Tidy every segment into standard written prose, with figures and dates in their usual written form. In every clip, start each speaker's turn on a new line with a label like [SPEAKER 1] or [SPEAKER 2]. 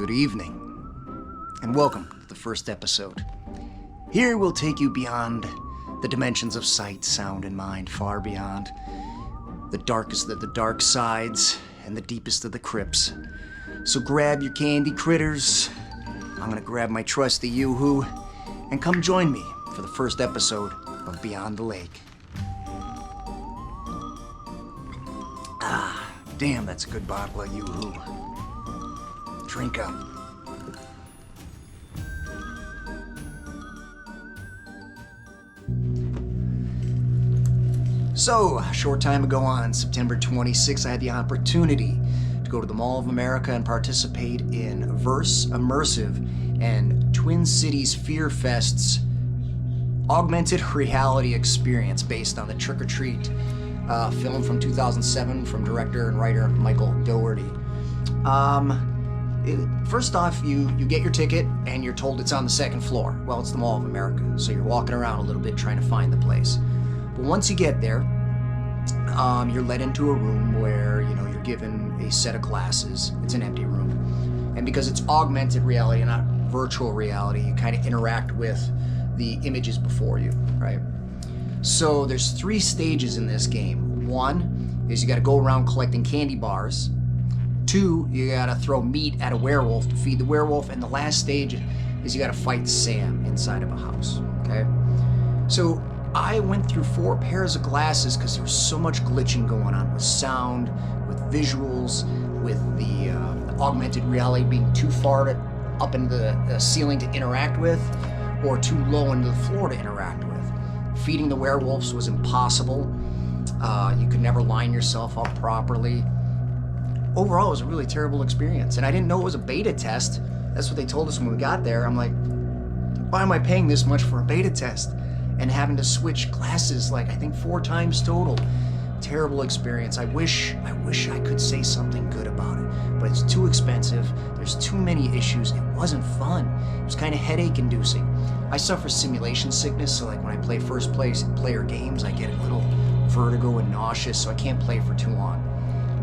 [SPEAKER 1] Good evening, and welcome to the first episode. Here we'll take you beyond the dimensions of sight, sound, and mind, far beyond the darkest of the dark sides and the deepest of the crypts. So grab your candy critters, I'm gonna grab my trusty yoo-hoo, and come join me for the first episode of Beyond the Lake. Ah, damn, that's a good bottle of yoo-hoo. Drink up. So, a short time ago on September 26th, I had the opportunity to go to the Mall of America and participate in Verse Immersive and Twin Cities Fear Fest's augmented reality experience based on the Trick or Treat film from 2007 from director and writer Michael Dougherty. First off, you get your ticket and you're told it's on the second floor. Well, it's the Mall of America, so you're walking around a little bit trying to find the place. But once you get there, you're led into a room where, you're given a set of glasses. It's an empty room. And because it's augmented reality and not virtual reality, you kind of interact with the images before you, right? So there's 3 stages in this game. 1 is you got to go around collecting candy bars. 2, you gotta throw meat at a werewolf to feed the werewolf, and the last stage is you gotta fight Sam inside of a house, okay? So I went through 4 pairs of glasses because there was so much glitching going on with sound, with visuals, with the augmented reality being too far up into the ceiling to interact with, or too low into the floor to interact with. Feeding the werewolves was impossible. You could never line yourself up properly. Overall, it was a really terrible experience, and I didn't know it was a beta test. That's what they told us when we got there. I'm like, why am I paying this much for a beta test? And having to switch glasses like I think 4 times total. Terrible experience. I wish I could say something good about it, but it's too expensive. There's too many issues. It wasn't fun. It was kind of headache inducing. I suffer simulation sickness, so like when I play first player games, I get a little vertigo and nauseous, so I can't play for too long.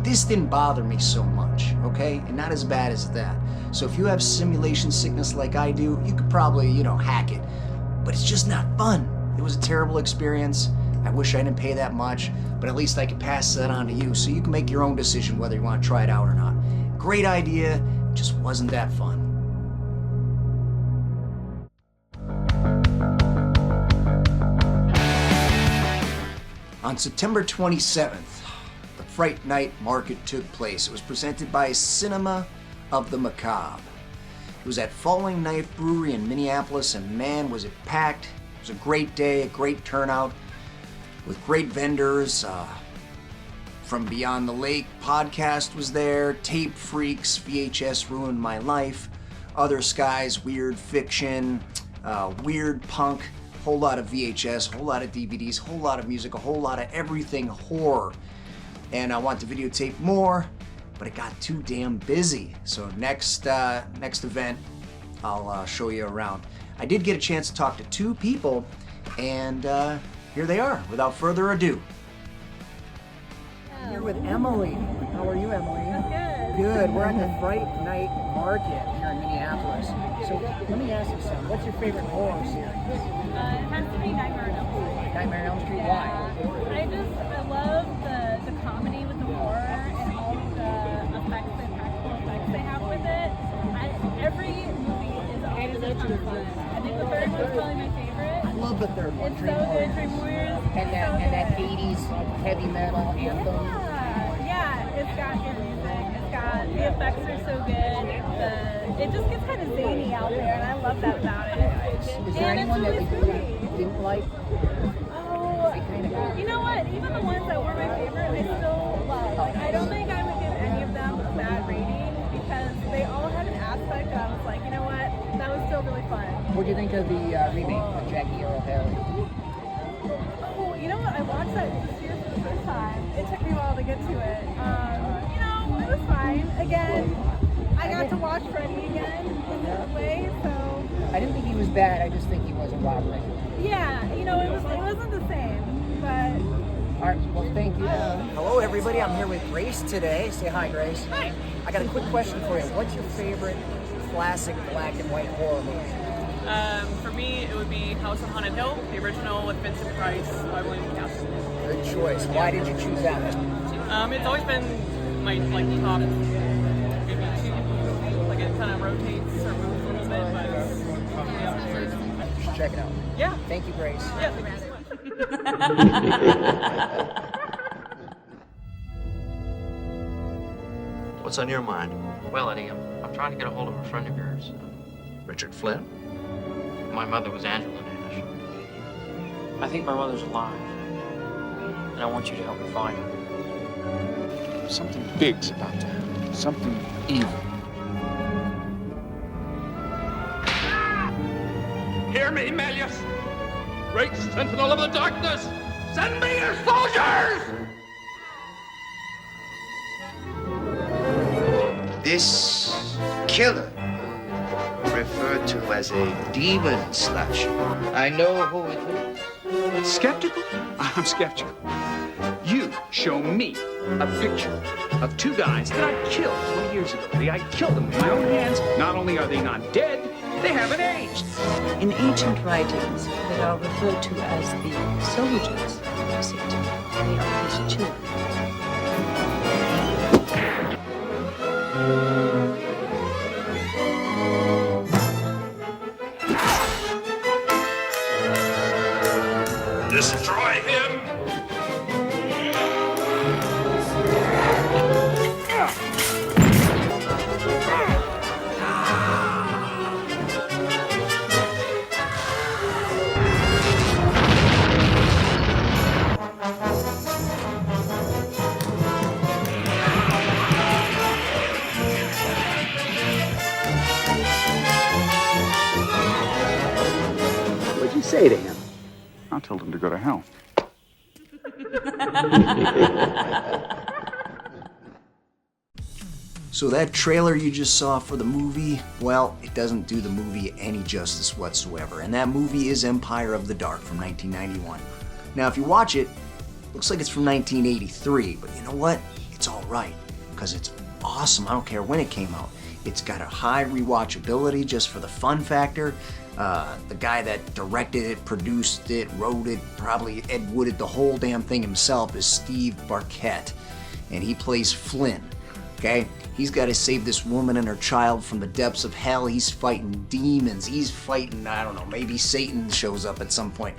[SPEAKER 1] This didn't bother me so much, okay? And not as bad as that. So if you have simulation sickness like I do, you could probably, hack it. But it's just not fun. It was a terrible experience. I wish I didn't pay that much, but at least I could pass that on to you so you can make your own decision whether you want to try it out or not. Great idea, just wasn't that fun. On September 27th, the Fright Night Market took place. It was presented by Cinema of the Macabre. It was at Falling Knife Brewery in Minneapolis, and man, was it packed. It was a great day, a great turnout, with great vendors. From Beyond the Lake podcast was there, Tape Freaks, VHS Ruined My Life, Other Skies, Weird Fiction, Weird Punk, whole lot of VHS, whole lot of DVDs, whole lot of music, a whole lot of everything horror. And I want to videotape more, but it got too damn busy. So next event, I'll show you around. I did get a chance to talk to 2 people, and here they are. Without further ado.
[SPEAKER 2] Here with Emily. How are you, Emily?
[SPEAKER 3] Good.
[SPEAKER 2] Good. We're at the Fright Night Market here in Minneapolis. So let me ask you something. What's your favorite horror series?
[SPEAKER 3] It has to be Nightmare on Elm Street.
[SPEAKER 2] Nightmare on Elm Street. Why?
[SPEAKER 3] I love the comedy with the horror and all of the effects and practical effects they have with it. Every movie is always a ton of fun. I think the third one's probably my favorite.
[SPEAKER 2] I love the third one.
[SPEAKER 3] It's so good, Dream Warriors.
[SPEAKER 2] And that 80s heavy metal anthem.
[SPEAKER 3] Yeah, it's got good music. It's got the effects are so good. It just gets kind of zany out there, and I love that about it.
[SPEAKER 2] Is there anyone that you didn't like?
[SPEAKER 3] Oh, you know what? Even the ones that were my favorite, I still love. Like, I don't think I would give any of them a bad rating because they all had an aspect that I was like, you know what? That was still really fun.
[SPEAKER 2] What do you think of the remake with Jackie Earl Haley?
[SPEAKER 3] Oh, you know what? I watched that this year for the first time. It took me a while to get to it. It was fine. Again, I got to watch Freddy again in that way, so.
[SPEAKER 2] I didn't think he was bad. I just think he wasn't Rob Reiner.
[SPEAKER 3] Yeah, it wasn't the same, but
[SPEAKER 2] All right, well, thank you. Hello, everybody. I'm here with Grace today. Say hi, Grace.
[SPEAKER 3] Hi.
[SPEAKER 2] I got a quick question for you. What's your favorite classic black and white horror movie?
[SPEAKER 4] For me, it would be House on Haunted Hill, the original with Vincent Price, I believe. Yes.
[SPEAKER 2] Good choice. Why did you choose that one?
[SPEAKER 4] It's always been my top maybe two. Like it kind of rotates or moves a little bit, but yeah.
[SPEAKER 2] You should check it out.
[SPEAKER 4] Yeah.
[SPEAKER 2] Thank you, Grace.
[SPEAKER 4] Yeah. Thank you so much.
[SPEAKER 5] What's on your mind?
[SPEAKER 6] Well, Eddie, I'm trying to get a hold of a friend of yours.
[SPEAKER 5] Richard Flynn?
[SPEAKER 6] My mother was Angela Nash. I think my mother's alive, and I want you to help me find her.
[SPEAKER 7] Something big's about to happen. Something evil.
[SPEAKER 8] Hear me, Malleus! Great sentinel of the darkness! Send me your soldiers!
[SPEAKER 5] This killer, referred to as a demon slasher. I know who it is.
[SPEAKER 7] Skeptical? I'm skeptical. You show me a picture of two guys that I killed 20 years ago. I killed them with my own hands. Not only are they not dead, they haven't aged.
[SPEAKER 9] In ancient writings, they are referred to as the soldiers of Satan. They are his children.
[SPEAKER 8] Destroy him!
[SPEAKER 7] What'd you say to him? I told him to go to hell.
[SPEAKER 1] So that trailer you just saw for the movie, well, it doesn't do the movie any justice whatsoever. And that movie is Empire of the Dark from 1991. Now, if you watch it, it looks like it's from 1983, but you know what? It's all right, because it's awesome. I don't care when it came out. It's got a high rewatchability just for the fun factor. The guy that directed it, produced it, wrote it, probably Ed Wooded the whole damn thing himself is Steve Barquette, and he plays Flynn. Okay? He's got to save this woman and her child from the depths of hell. He's fighting demons. He's fighting, I don't know, maybe Satan shows up at some point.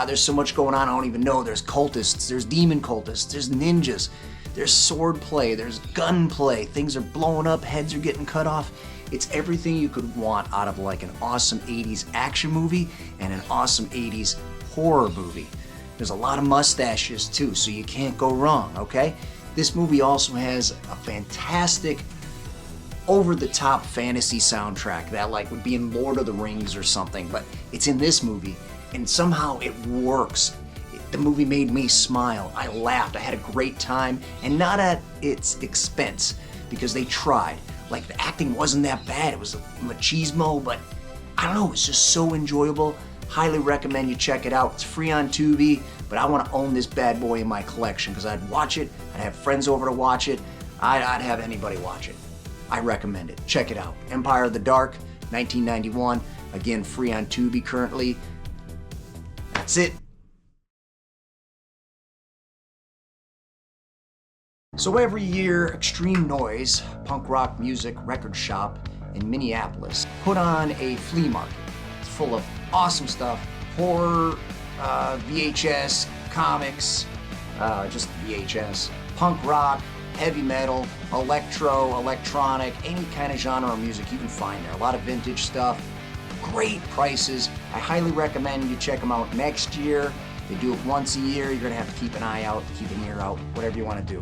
[SPEAKER 1] There's so much going on, I don't even know. There's cultists, there's demon cultists, there's ninjas, there's sword play, there's gun play. Things are blowing up, heads are getting cut off. It's everything you could want out of like an awesome 80s action movie and an awesome 80s horror movie. There's a lot of mustaches too, so you can't go wrong, okay? This movie also has a fantastic over-the-top fantasy soundtrack that like would be in Lord of the Rings or something, but it's in this movie and somehow it works. The movie made me smile. I laughed. I had a great time, and not at its expense because they tried. Like the acting wasn't that bad. It was machismo, but I don't know. It was just so enjoyable. Highly recommend you check it out. It's free on Tubi, but I want to own this bad boy in my collection because I'd watch it. I'd have friends over to watch it. I'd have anybody watch it. I recommend it. Check it out. Empire of the Dark, 1991. Again, free on Tubi currently. That's it. So every year, Extreme Noise, punk rock music record shop in Minneapolis, put on a flea market. It's full of awesome stuff, horror, VHS, comics, just VHS, punk rock, heavy metal, electro, electronic, any kind of genre of music you can find there. A lot of vintage stuff, great prices. I highly recommend you check them out next year. They do it once a year. You're gonna have to keep an eye out, keep an ear out, whatever you want to do.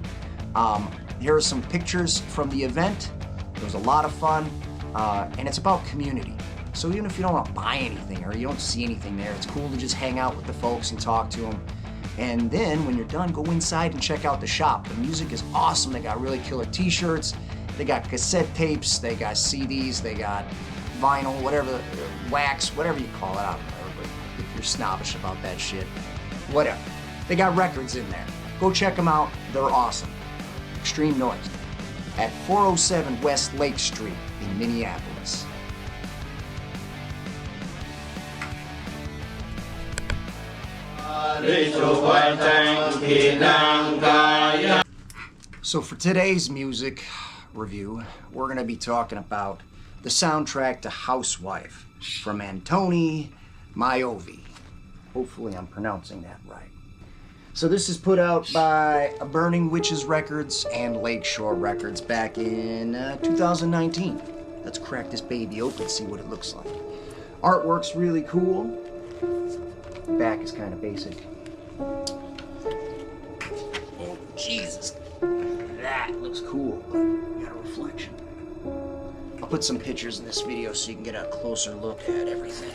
[SPEAKER 1] Here are some pictures from the event. It was a lot of fun, and it's about community. So even if you don't want to buy anything or you don't see anything there, it's cool to just hang out with the folks and talk to them. And then when you're done, go inside and check out the shop. The music is awesome. They got really killer t-shirts. They got cassette tapes. They got CDs. They got vinyl, whatever, wax, whatever you call it. I don't know, but if you're snobbish about that shit, whatever. They got records in there. Go check them out. They're awesome. Extreme Noise at 407 West Lake Street in Minneapolis. So for today's music review, we're going to be talking about the soundtrack to Housewife from Antoni, MAIOVVI. Hopefully I'm pronouncing that right. So this is put out by Burning Witches Records and Lakeshore Records back in 2019. Let's crack this baby open, see what it looks like. Artwork's really cool. Back is kind of basic. Oh, Jesus. That looks cool, but got a reflection. I'll put some pictures in this video so you can get a closer look at everything.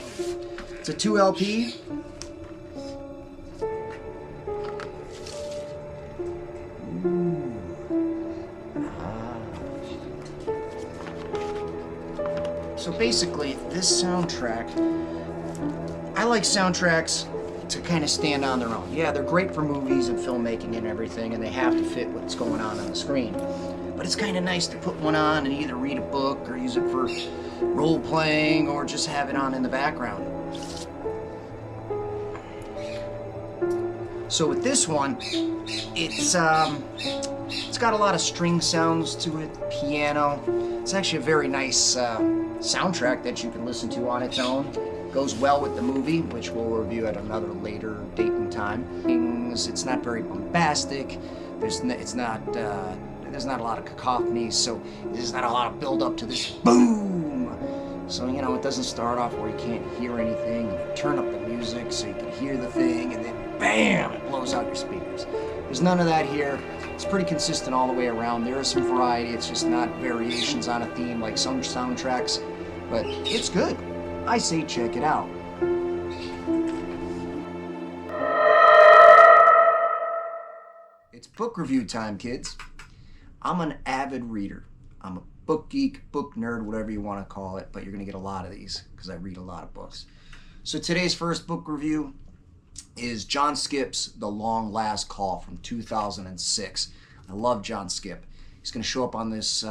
[SPEAKER 1] It's a 2 LP. So basically, this soundtrack, I like soundtracks to kind of stand on their own. Yeah, they're great for movies and filmmaking and everything, and they have to fit what's going on the screen. But it's kind of nice to put one on and either read a book or use it for role-playing or just have it on in the background. So with this one, it's got a lot of string sounds to it, piano. It's actually a very nice soundtrack that you can listen to on its own. Goes well with the movie, which we'll review at another later date and time. It's not very bombastic. There's not a lot of cacophony, so there's not a lot of build up to this boom. So you know, it doesn't start off where you can't hear anything. You turn up the music so you can hear the thing, and then bam, it blows out your speakers. There's none of that here. It's pretty consistent all the way around. There is some variety. It's just not variations on a theme like some soundtracks, but it's good. I say check it out. It's book review time, kids. I'm an avid reader. I'm a book geek, book nerd, whatever you want to call it, but you're going to get a lot of these because I read a lot of books. So today's first book review is John Skipp's The Long Last Call from 2006. I love John Skipp. He's going to show up on this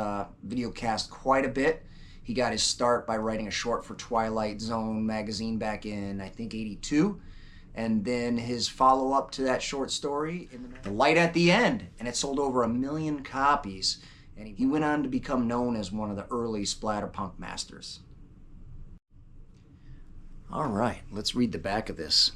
[SPEAKER 1] video cast quite a bit. He got his start by writing a short for Twilight Zone magazine back in, I think, '82. And then his follow-up to that short story, The Light at the End, and it sold over 1 million copies. And he went on to become known as one of the early splatterpunk masters. All right, let's read the back of this.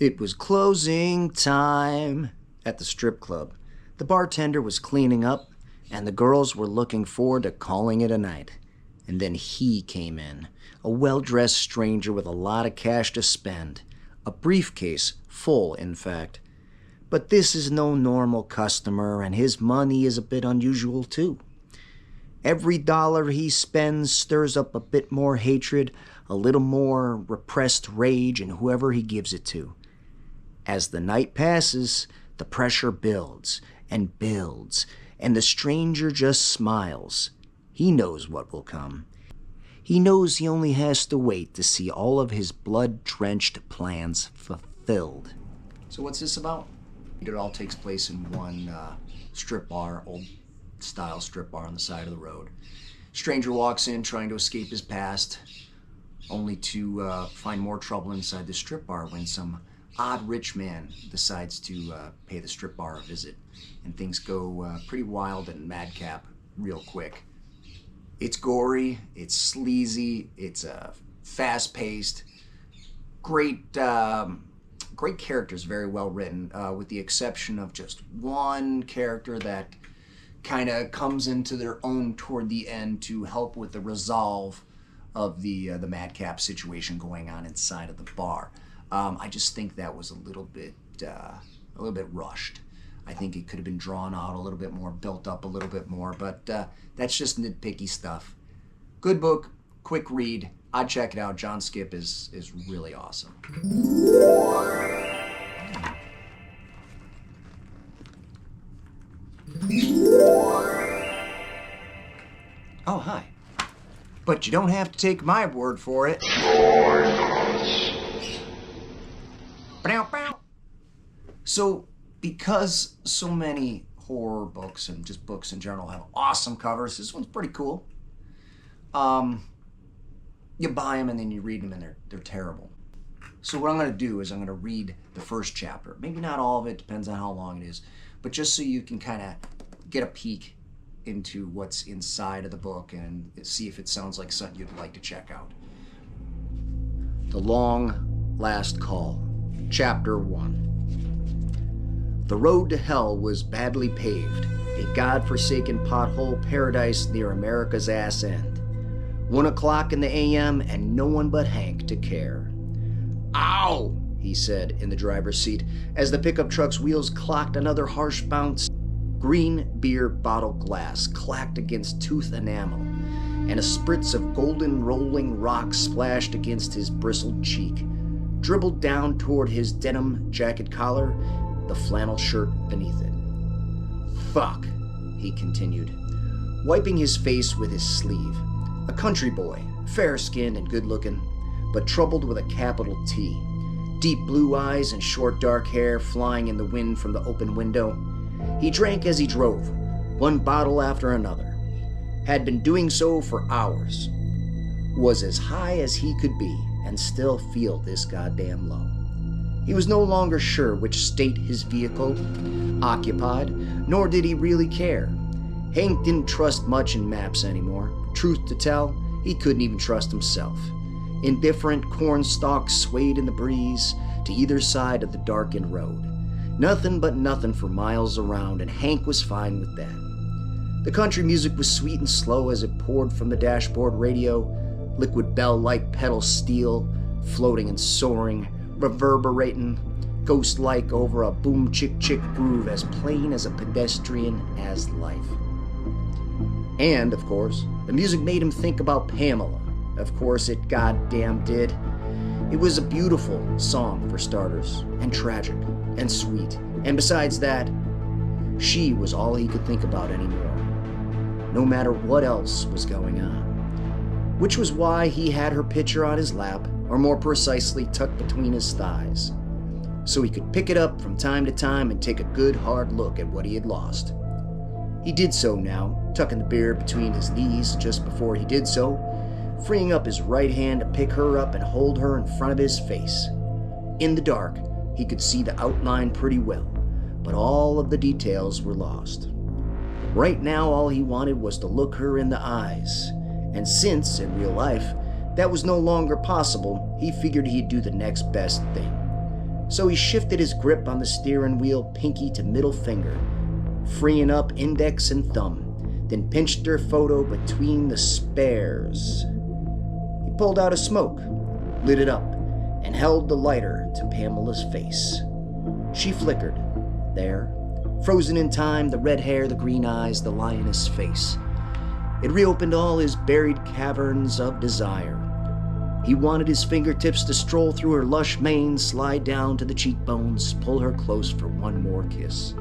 [SPEAKER 1] It was closing time at the strip club. The bartender was cleaning up, and the girls were looking forward to calling it a night. And then he came in, a well-dressed stranger with a lot of cash to spend. A briefcase, full in fact. But this is no normal customer, and his money is a bit unusual too. Every dollar he spends stirs up a bit more hatred, a little more repressed rage in whoever he gives it to. As the night passes, the pressure builds and builds, and the stranger just smiles. He knows what will come. He knows he only has to wait to see all of his blood-drenched plans fulfilled. So what's this about? It all takes place in one strip bar, old-style strip bar on the side of the road. Stranger walks in trying to escape his past, only to find more trouble inside the strip bar when some odd rich man decides to pay the strip bar a visit, and things go pretty wild and madcap real quick. It's gory, it's sleazy, it's fast-paced, great characters, very well written, with the exception of just one character that kind of comes into their own toward the end to help with the resolve of the madcap situation going on inside of the bar. I just think that was a little bit rushed. I think it could have been drawn out a little bit more, built up a little bit more, but that's just nitpicky stuff. Good book, quick read. I'd check it out. John Skipp is really awesome. Oh, hi. But you don't have to take my word for it. So, because so many horror books and just books in general have awesome covers, this one's pretty cool. You buy them and then you read them and they're terrible. So what I'm going to do is I'm going to read the first chapter. Maybe not all of it, depends on how long it is, but just so you can kind of get a peek into what's inside of the book and see if it sounds like something you'd like to check out. The Long Last Call, Chapter 1. The road to hell was badly paved, a godforsaken pothole paradise near America's ass end. 1 o'clock in the a.m. and no one but Hank to care. "Ow!" he said in the driver's seat as the pickup truck's wheels clocked another harsh bounce. Green beer bottle glass clacked against tooth enamel, and a spritz of golden rolling rock splashed against his bristled cheek, dribbled down toward his denim jacket collar, the flannel shirt beneath it. "Fuck," he continued, wiping his face with his sleeve. A country boy, fair-skinned and good-looking, but troubled with a capital T. Deep blue eyes and short dark hair flying in the wind from the open window. He drank as he drove, one bottle after another. Had been doing so for hours. Was as high as he could be and still feel this goddamn low. He was no longer sure which state his vehicle occupied, nor did he really care. Hank didn't trust much in maps anymore. Truth to tell, he couldn't even trust himself. Indifferent corn stalks swayed in the breeze to either side of the darkened road. Nothing but nothing for miles around, and Hank was fine with that. The country music was sweet and slow as it poured from the dashboard radio, liquid bell-like pedal steel, floating and soaring, reverberating, ghost-like over a boom-chick-chick groove as plain as a pedestrian as life. And, of course, the music made him think about Pamela. Of course it goddamn did. It was a beautiful song for starters, and tragic, and sweet. And besides that, she was all he could think about anymore, no matter what else was going on. Which was why he had her picture on his lap, or more precisely tucked between his thighs, so he could pick it up from time to time and take a good hard look at what he had lost. He did so now, tucking the beer between his knees just before he did so, freeing up his right hand to pick her up and hold her in front of his face. In the dark, he could see the outline pretty well, but all of the details were lost. Right now, all he wanted was to look her in the eyes, and since, in real life, that was no longer possible, he figured he'd do the next best thing. So he shifted his grip on the steering wheel pinky to middle finger, freeing up index and thumb, then pinched her photo between the spares. He pulled out a smoke, lit it up, and held the lighter to Pamela's face. She flickered, there, frozen in time, the red hair, the green eyes, the lioness face. It reopened all his buried caverns of desire. He wanted his fingertips to stroll through her lush mane, slide down to the cheekbones, pull her close for one more kiss.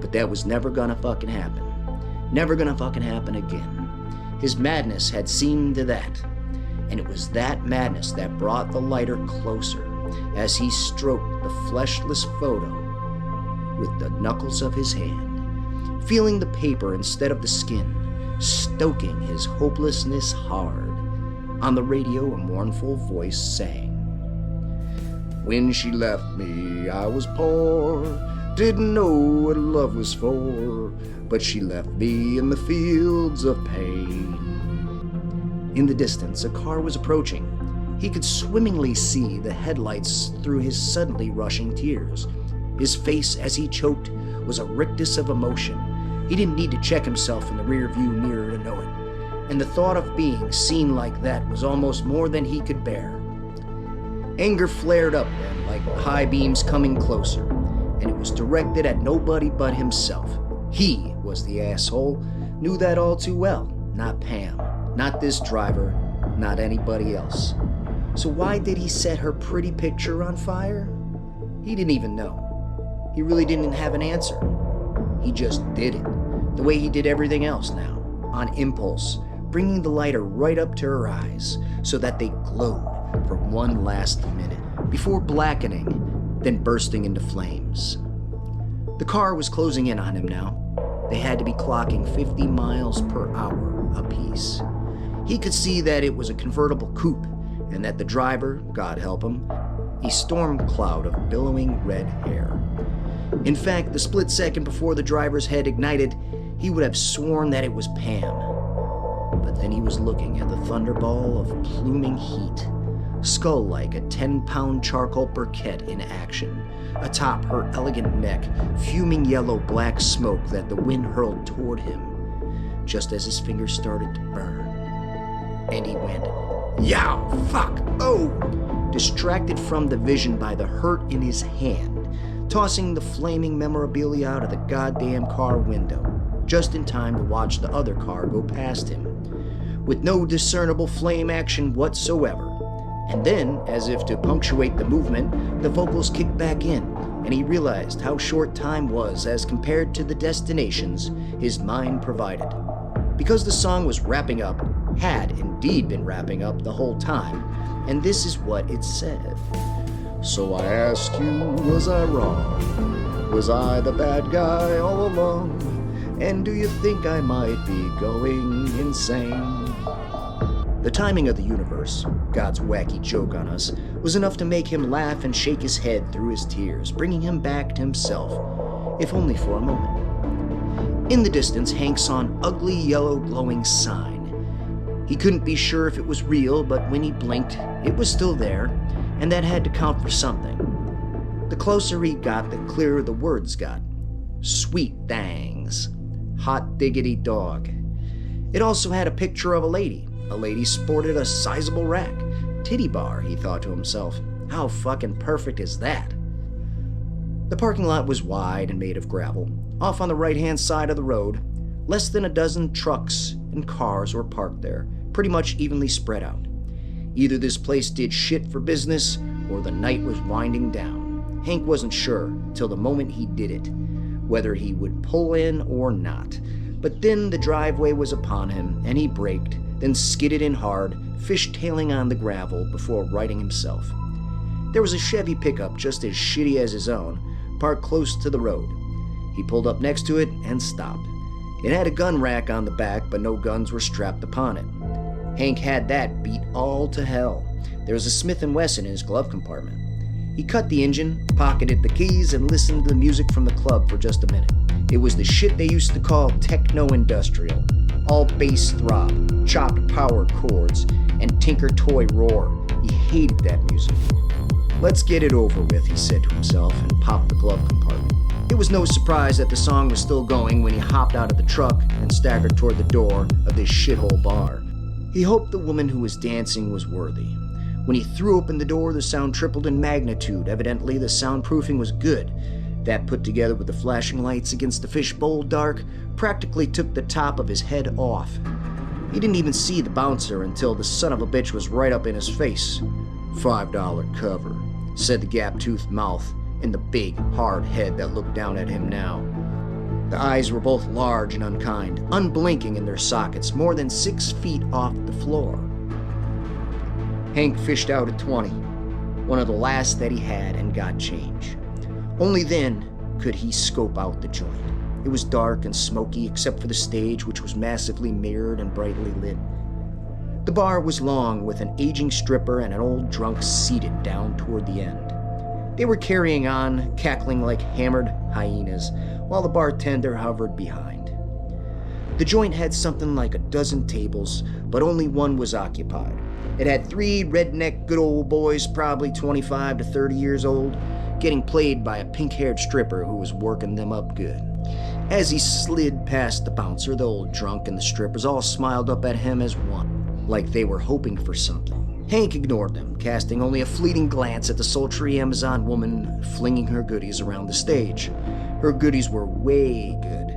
[SPEAKER 1] But that was never gonna fucking happen. Never gonna fucking happen again. His madness had seen to that, and it was that madness that brought the lighter closer as he stroked the fleshless photo with the knuckles of his hand, feeling the paper instead of the skin, stoking his hopelessness hard. On the radio, a mournful voice sang, "When she left me, I was poor, didn't know what love was for, but she left me in the fields of pain." In the distance, a car was approaching. He could swimmingly see the headlights through his suddenly rushing tears. His face, as he choked, was a rictus of emotion. He didn't need to check himself in the rear-view mirror to know it, and the thought of being seen like that was almost more than he could bear. Anger flared up then, like high beams coming closer, and it was directed at nobody but himself. He was the asshole, knew that all too well, not Pam, not this driver, not anybody else. So why did he set her pretty picture on fire? He didn't even know. He really didn't have an answer. He just did it, the way he did everything else now, on impulse, bringing the lighter right up to her eyes so that they glowed for one last minute before blackening, then bursting into flames. The car was closing in on him now. They had to be clocking 50 miles per hour apiece. He could see that it was a convertible coupe and that the driver, God help him, a storm cloud of billowing red hair. In fact, the split second before the driver's head ignited, he would have sworn that it was Pam. But then he was looking at the thunderball of pluming heat, skull-like a 10-pound charcoal briquette in action, atop her elegant neck, fuming yellow-black smoke that the wind hurled toward him, just as his fingers started to burn. And he went, "Yow, fuck, oh!" distracted from the vision by the hurt in his hand, tossing the flaming memorabilia out of the goddamn car window, just in time to watch the other car go past him, with no discernible flame action whatsoever. And then, as if to punctuate the movement, the vocals kicked back in, and he realized how short time was as compared to the destinations his mind provided. Because the song was wrapping up, had indeed been wrapping up the whole time, and this is what it said. "So I ask you, was I wrong? Was I the bad guy all along? And do you think I might be going insane?" The timing of the universe, God's wacky joke on us, was enough to make him laugh and shake his head through his tears, bringing him back to himself, if only for a moment. In the distance, Hank saw an ugly yellow glowing sign. He couldn't be sure if it was real, but when he blinked, it was still there, and that had to count for something. The closer he got, the clearer the words got. "Sweet thangs. Hot diggity dog." It also had a picture of a lady. A lady sported a sizable rack. Titty bar, he thought to himself. How fucking perfect is that? The parking lot was wide and made of gravel. Off on the right-hand side of the road, less than a dozen trucks and cars were parked there, pretty much evenly spread out. Either this place did shit for business, or the night was winding down. Hank wasn't sure till the moment he did it, whether he would pull in or not. But then the driveway was upon him, and he braked, then skidded in hard, fishtailing on the gravel before righting himself. There was a Chevy pickup just as shitty as his own, parked close to the road. He pulled up next to it and stopped. It had a gun rack on the back, but no guns were strapped upon it. Hank had that beat all to hell. There was a Smith & Wesson in his glove compartment. He cut the engine, pocketed the keys, and listened to the music from the club for just a minute. It was the shit they used to call techno-industrial. All bass throb, chopped power chords, and tinker toy roar. He hated that music. "Let's get it over with," he said to himself, and popped the glove compartment. It was no surprise that the song was still going when he hopped out of the truck and staggered toward the door of this shithole bar. He hoped the woman who was dancing was worthy. When he threw open the door, the sound tripled in magnitude. Evidently, the soundproofing was good. That, put together with the flashing lights against the fishbowl dark, practically took the top of his head off. He didn't even see the bouncer until the son of a bitch was right up in his face. $5 cover, said the gap-toothed mouth and the big, hard head that looked down at him now. The eyes were both large and unkind, unblinking in their sockets, more than 6 feet off the floor. Hank fished out a 20, one of the last that he had, and got change. Only then could he scope out the joint. It was dark and smoky except for the stage, which was massively mirrored and brightly lit. The bar was long, with an aging stripper and an old drunk seated down toward the end. They were carrying on, cackling like hammered hyenas, while the bartender hovered behind. The joint had something like a dozen tables, but only one was occupied. It had 3 redneck good old boys, probably 25 to 30 years old, getting played by a pink-haired stripper who was working them up good. As he slid past the bouncer, the old drunk and the strippers all smiled up at him as one, like they were hoping for something. Hank ignored them, casting only a fleeting glance at the sultry Amazon woman flinging her goodies around the stage. Her goodies were way good.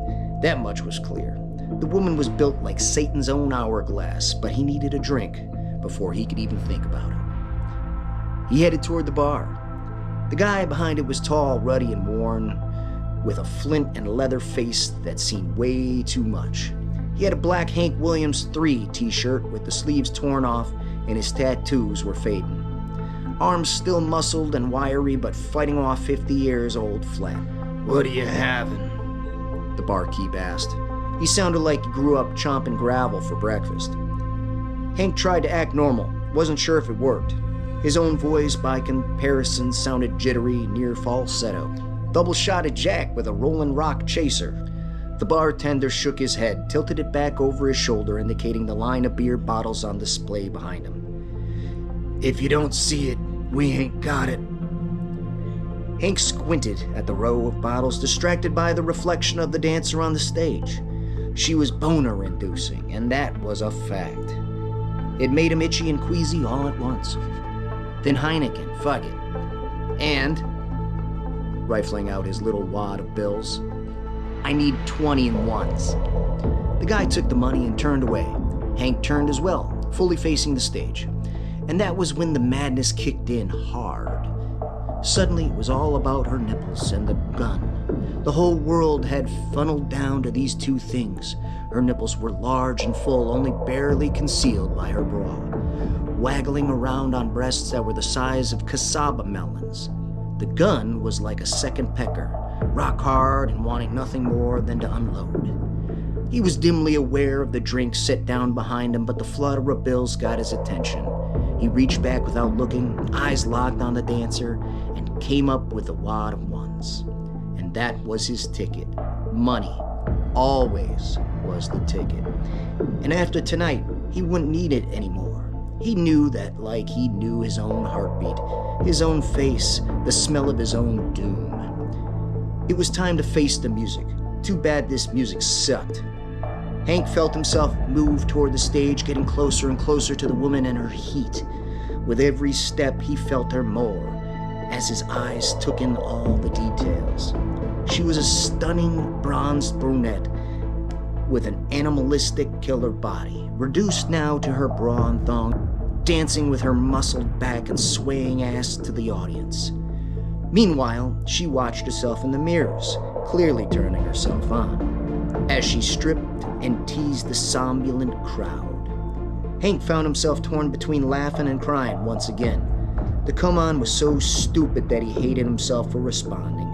[SPEAKER 1] That much was clear. The woman was built like Satan's own hourglass, but he needed a drink before he could even think about it. He headed toward the bar. The guy behind it was tall, ruddy, and worn, with a flint and leather face that seen way too much. He had a black Hank Williams 3 t-shirt with the sleeves torn off, and his tattoos were fading. Arms still muscled and wiry, but fighting off 50 years old flat, "What are you having?" the barkeep asked. He sounded like he grew up chomping gravel for breakfast. Hank tried to act normal, wasn't sure if it worked. His own voice, by comparison, sounded jittery, near falsetto. Double-shotted Jack with a Rolling Rock chaser. The bartender shook his head, tilted it back over his shoulder, indicating the line of beer bottles on display behind him. "If you don't see it, we ain't got it." Hank squinted at the row of bottles, distracted by the reflection of the dancer on the stage. She was boner-inducing, and that was a fact. It made him itchy and queasy all at once. Then Heineken, fuck it. And, rifling out his little wad of bills, "I need 20 in ones." The guy took the money and turned away. Hank turned as well, fully facing the stage. And that was when the madness kicked in hard. Suddenly, it was all about her nipples and the gun. The whole world had funneled down to these two things. Her nipples were large and full, only barely concealed by her bra, waggling around on breasts that were the size of cassava melons. The gun was like a second pecker, rock hard and wanting nothing more than to unload. He was dimly aware of the drink set down behind him, but the flutter of bills got his attention. He reached back without looking, eyes locked on the dancer, and came up with a wad of ones. And that was his ticket. Money always was the ticket. And after tonight, he wouldn't need it anymore. He knew that like he knew his own heartbeat, his own face, the smell of his own doom. It was time to face the music. Too bad this music sucked. Hank felt himself move toward the stage, getting closer and closer to the woman and her heat. With every step, he felt her more, as his eyes took in all the details. She was a stunning bronzed brunette with an animalistic killer body, reduced now to her bra and thong, dancing with her muscled back and swaying ass to the audience. Meanwhile, she watched herself in the mirrors, clearly turning herself on, as she stripped and teased the somnolent crowd. Hank found himself torn between laughing and crying once again. The come-on was so stupid that he hated himself for responding,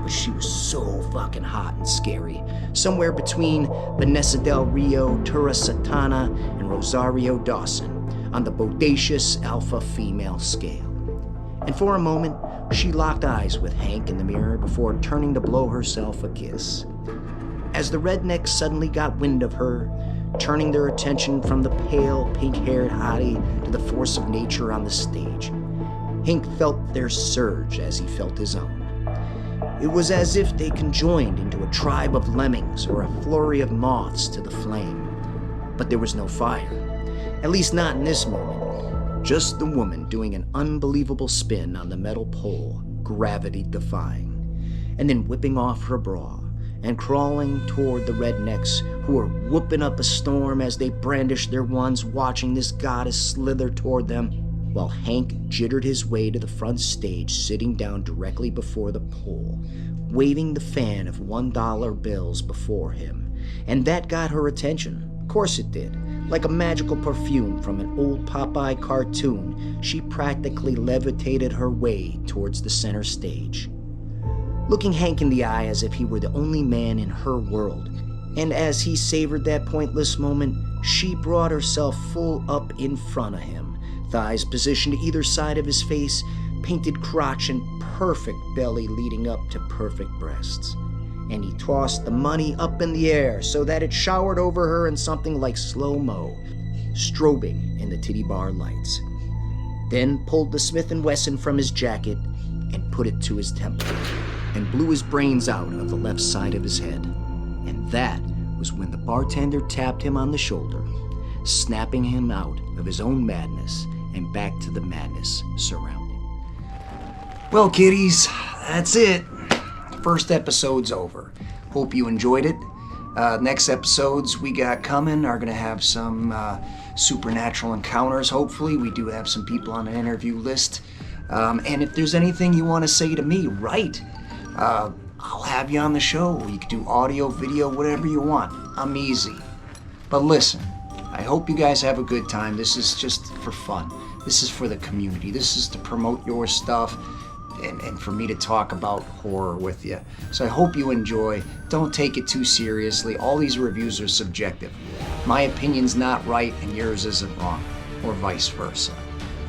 [SPEAKER 1] but she was so fucking hot and scary, somewhere between Vanessa Del Rio, Tura Satana, and Rosario Dawson on the bodacious alpha female scale. And for a moment, she locked eyes with Hank in the mirror before turning to blow herself a kiss. As the rednecks suddenly got wind of her, turning their attention from the pale, pink-haired hottie to the force of nature on the stage, Hank felt their surge as he felt his own. It was as if they conjoined into a tribe of lemmings or a flurry of moths to the flame. But there was no fire, at least not in this moment. Just the woman doing an unbelievable spin on the metal pole, gravity-defying, and then whipping off her bra and crawling toward the rednecks who were whooping up a storm as they brandished their wands, watching this goddess slither toward them, while Hank jittered his way to the front stage, sitting down directly before the pole, waving the fan of $1 bills before him. And that got her attention. Of course it did. Like a magical perfume from an old Popeye cartoon, she practically levitated her way towards the center stage, looking Hank in the eye as if he were the only man in her world. And as he savored that pointless moment, she brought herself full up in front of him, thighs positioned to either side of his face, painted crotch and perfect belly leading up to perfect breasts. And he tossed the money up in the air so that it showered over her in something like slow-mo, strobing in the titty bar lights. Then pulled the Smith & Wesson from his jacket and put it to his temple, and blew his brains out of the left side of his head. And that was when the bartender tapped him on the shoulder, snapping him out of his own madness and back to the madness surrounding. Well, kiddies, that's it. First episode's over. Hope you enjoyed it. Next episodes we got coming are going to have some supernatural encounters, hopefully. We do have some people on an interview list. And if there's anything you want to say to me, write. I'll have you on the show. You can do audio, video, whatever you want. I'm easy. But listen, I hope you guys have a good time. This is just for fun. This is for the community. This is to promote your stuff. and for me to talk about horror with you. So I hope you enjoy. Don't take it too seriously. All these reviews are subjective. My opinion's not right and yours isn't wrong, or vice versa.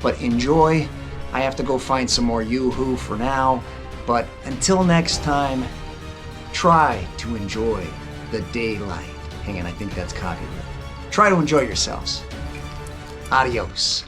[SPEAKER 1] But enjoy. I have to go find some more Yoo-hoo for now. But until next time, try to enjoy the daylight. Hang on, I think that's copyright. Try to enjoy yourselves. Adios.